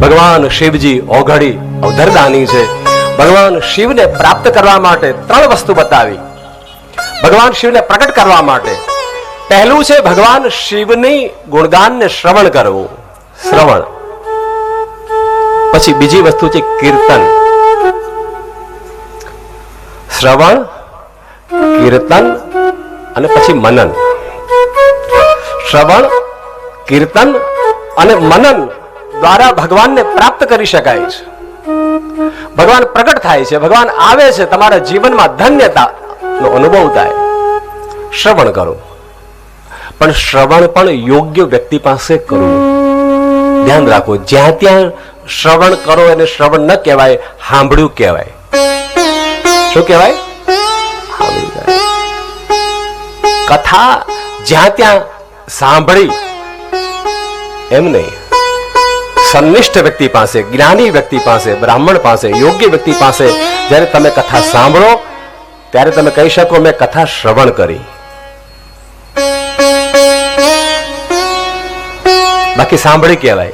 ભગવાન શિવજી ઓઘડી અવધરદાની છે. ભગવાન શિવને પ્રાપ્ત કરવા માટે 3 વસ્તુ બતાવી. ભગવાન શિવને પ્રગટ કરવા માટે પહેલું છે ભગવાન શિવની ગુણગાનને શ્રવણ કરવું, શ્રવણ. પછી બીજી વસ્તુ છે કીર્તન. શ્રવણ, કીર્તન અને પછી મનન. શ્રવણ, કીર્તન અને મનન દ્વારા ભગવાનને પ્રાપ્ત કરી શકાય છે. ભગવાન પ્રગટ થાય છે, ભગવાન આવે છે, તમારા જીવનમાં ધન્યતાનો અનુભવ થાય. શ્રવણ કરો, પણ શ્રવણ પણ યોગ્ય વ્યક્તિ પાસે કરવું. ધ્યાન રાખો, જ્યાં ત્યાં શ્રવણ કરો એને શ્રવણ ન કહેવાય, સાંભળ્યું કહેવાય. શું કહેવાય? કથા જ્યાં ત્યાં સાંભળી એમ નહીં. સંનિષ્ઠ વ્યક્તિ પાસે, જ્ઞાની વ્યક્તિ પાસે, બ્રાહ્મણ પાસે, યોગ્ય વ્યક્તિ પાસે જ્યારે તમે કથા સાંભળો ત્યારે તમે કહી શકો મેં કથા શ્રવણ કરી. બાકી સાંભળી કહેવાય.